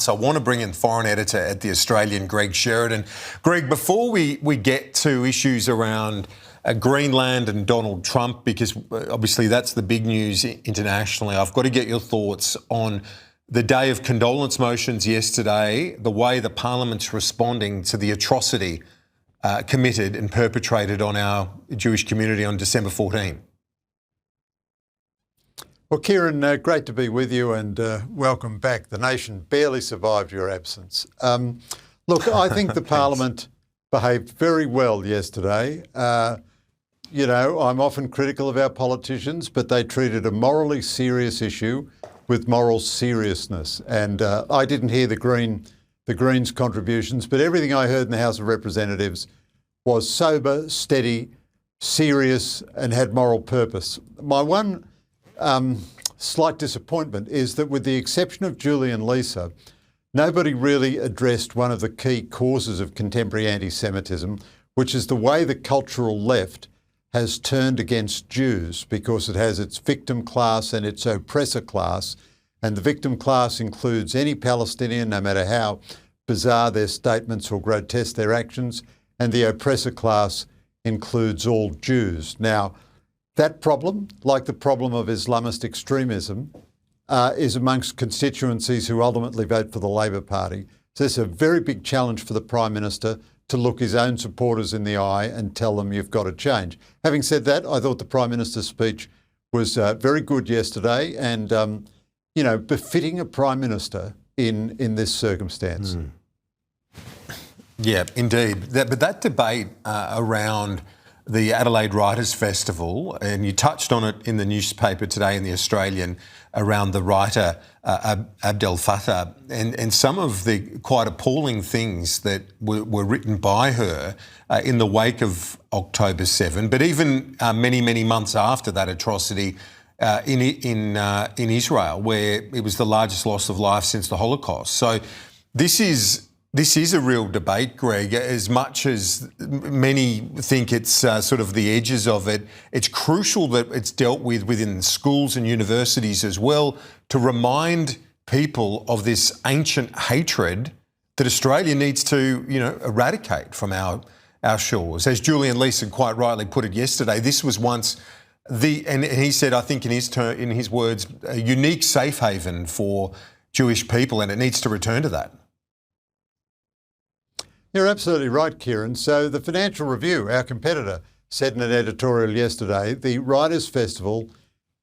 So I want to bring in foreign editor at the Australian, Greg Sheridan. Greg, before we get to issues around Greenland and Donald Trump, because obviously that's the big news internationally, I've got to get your thoughts on the day of condolence motions yesterday, the way the Parliament's responding to the atrocity committed and perpetrated on our Jewish community on December 14. Well, Kieran, great to be with you and welcome back. The nation barely survived your absence. Look, I think the Parliament behaved very well yesterday. You know, I'm often critical of our politicians, but they treated a morally serious issue with moral seriousness. And I didn't hear the Greens' contributions, but everything I heard in the House of Representatives was sober, steady, serious, and had moral purpose. My one slight disappointment is that, with the exception of Julie and Lisa, nobody really addressed one of the key causes of contemporary anti-Semitism, which is the way the cultural left has turned against Jews, because it has its victim class and its oppressor class. And the victim class includes any Palestinian, no matter how bizarre their statements or grotesque their actions, and the oppressor class includes all Jews. Now, that problem, like the problem of Islamist extremism, is amongst constituencies who ultimately vote for the Labor Party. So it's a very big challenge for the Prime Minister to look his own supporters in the eye and tell them you've got to change. Having said that, I thought the Prime Minister's speech was very good yesterday and, you know, befitting a Prime Minister in this circumstance. Yeah, indeed. But that debate around the Adelaide Writers' Festival, and you touched on it in the newspaper today in the Australian, around the writer Abdel Fattah, and some of the quite appalling things that were written by her in the wake of October 7, but even many, many months after that atrocity in Israel, where it was the largest loss of life since the Holocaust. So this is a real debate, Greg. As much as many think it's sort of the edges of it, it's crucial that it's dealt with within schools and universities as well, to remind people of this ancient hatred that Australia needs to, you know, eradicate from our shores. As Julian Leeson quite rightly put it yesterday, this was once and he said, I think in his words, a unique safe haven for Jewish people, and it needs to return to that. You're absolutely right, Kieran. So the Financial Review, our competitor, said in an editorial yesterday, the Writers' Festival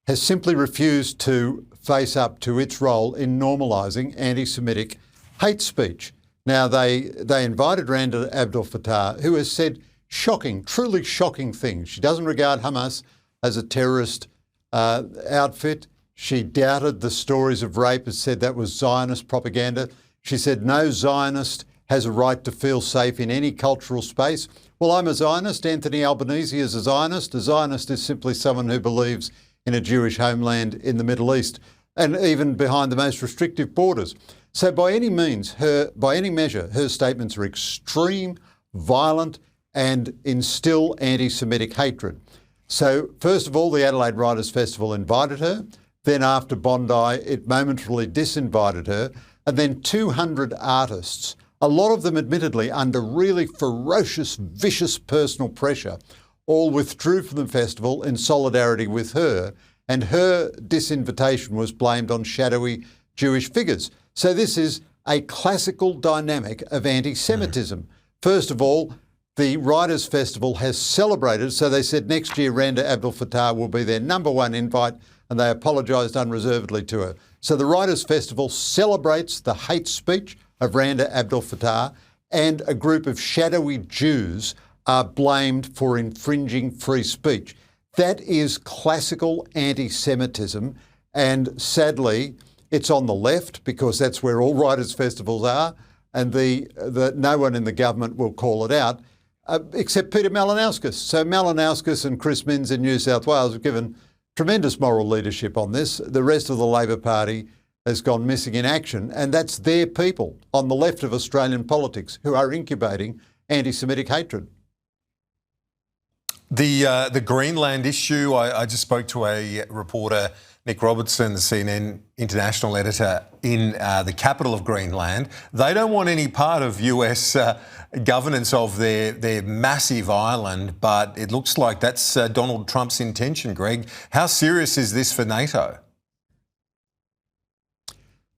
has simply refused to face up to its role in normalising anti-Semitic hate speech. Now, they invited Randa Abdel Fattah, who has said shocking, truly shocking things. She doesn't regard Hamas as a terrorist outfit. She doubted the stories of rape and said that was Zionist propaganda. She said no Zionist has a right to feel safe in any cultural space. Well, I'm a Zionist. Anthony Albanese is a Zionist. A Zionist is simply someone who believes in a Jewish homeland in the Middle East, and even behind the most restrictive borders. So by any measure, her statements are extreme, violent, and instill anti-Semitic hatred. So first of all, the Adelaide Writers' Festival invited her. Then after Bondi, it momentarily disinvited her. And then 200 artists, a lot of them admittedly under really ferocious, vicious personal pressure, all withdrew from the festival in solidarity with her, and her disinvitation was blamed on shadowy Jewish figures. So this is a classical dynamic of anti-Semitism. First of all, the Writers' Festival has celebrated, so they said next year Randa Abdel Fattah will be their #1 invite, and they apologised unreservedly to her. So the Writers' Festival celebrates the hate speech of Randa Abdel Fattah, and a group of shadowy Jews are blamed for infringing free speech. That is classical anti-Semitism, and sadly, it's on the left, because that's where all Writers' Festivals are, and no one in the government will call it out, except Peter Malinauskas. So Malinauskas and Chris Minns in New South Wales have given tremendous moral leadership on this. The rest of the Labor Party has gone missing in action, and that's their people on the left of Australian politics who are incubating anti-Semitic hatred. The Greenland issue, I just spoke to a reporter, Nick Robertson, the CNN international editor in the capital of Greenland. They don't want any part of US governance of their massive island, but it looks like that's Donald Trump's intention, Greg. How serious is this for NATO?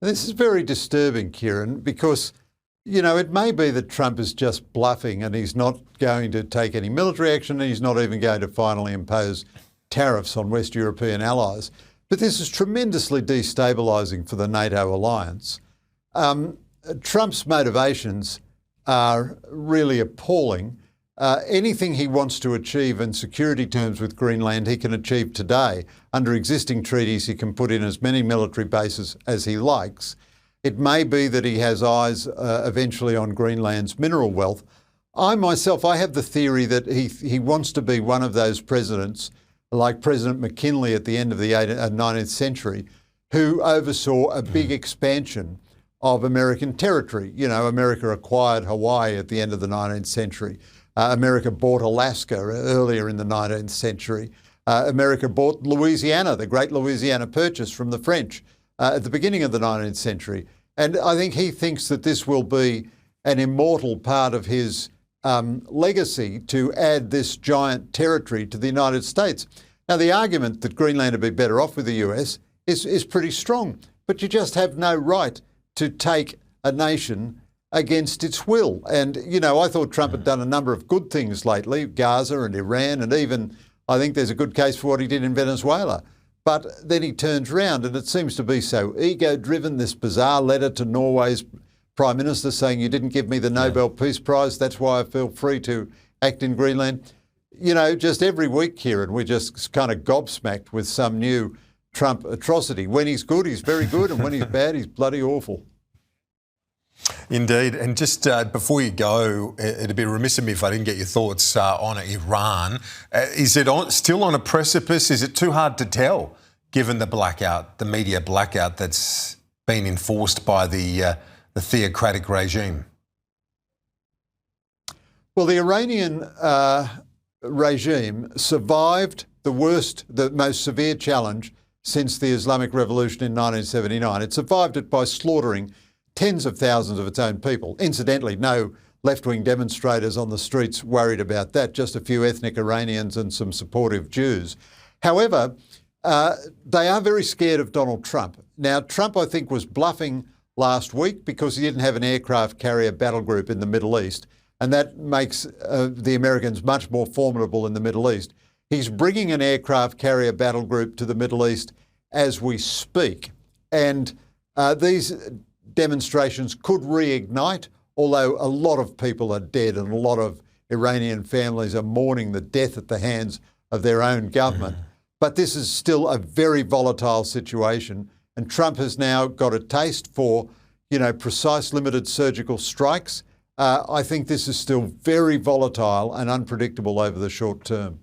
This is very disturbing, Kieran, because, you know, it may be that Trump is just bluffing and he's not going to take any military action and he's not even going to finally impose tariffs on West European allies. But this is tremendously destabilising for the NATO alliance. Trump's motivations are really appalling. Anything he wants to achieve in security terms with Greenland, he can achieve today. Under existing treaties, he can put in as many military bases as he likes. It may be that he has eyes eventually on Greenland's mineral wealth. I have the theory that he wants to be one of those presidents, like President McKinley at the end of the 19th century, who oversaw a big expansion of American territory. You know, America acquired Hawaii at the end of the 19th century. America bought Alaska earlier in the 19th century. America bought Louisiana, the Great Louisiana Purchase from the French at the beginning of the 19th century. And I think he thinks that this will be an immortal part of his legacy to add this giant territory to the United States. Now, the argument that Greenland would be better off with the US is pretty strong, but you just have no right to take a nation against its will. And, you know, I thought Trump had done a number of good things lately, Gaza and Iran, and even I think there's a good case for what he did in Venezuela. But then he turns around and it seems to be so ego-driven, this bizarre letter to Norway's Prime Minister saying, you didn't give me the Nobel Peace Prize, that's why I feel free to act in Greenland. You know, just every week, Kieran, we're just kind of gobsmacked with some new Trump atrocity. When he's good, he's very good, and when he's bad, he's bloody awful. Indeed. And just before you go, it'd be remiss of me if I didn't get your thoughts on Iran. Is it still on a precipice? Is it too hard to tell, given the blackout, the media blackout that's been enforced by the theocratic regime? Well, the Iranian regime survived the most severe challenge since the Islamic Revolution in 1979. It survived it by slaughtering tens of thousands of its own people. Incidentally, no left-wing demonstrators on the streets worried about that, just a few ethnic Iranians and some supportive Jews. However, they are very scared of Donald Trump. Now, Trump, I think, was bluffing last week because he didn't have an aircraft carrier battle group in the Middle East, and that makes the Americans much more formidable in the Middle East. He's bringing an aircraft carrier battle group to the Middle East as we speak, and these demonstrations could reignite, although a lot of people are dead and a lot of Iranian families are mourning the death at the hands of their own government. But this is still a very volatile situation, and Trump has now got a taste for, you know, precise limited surgical strikes. I think this is still very volatile and unpredictable over the short term.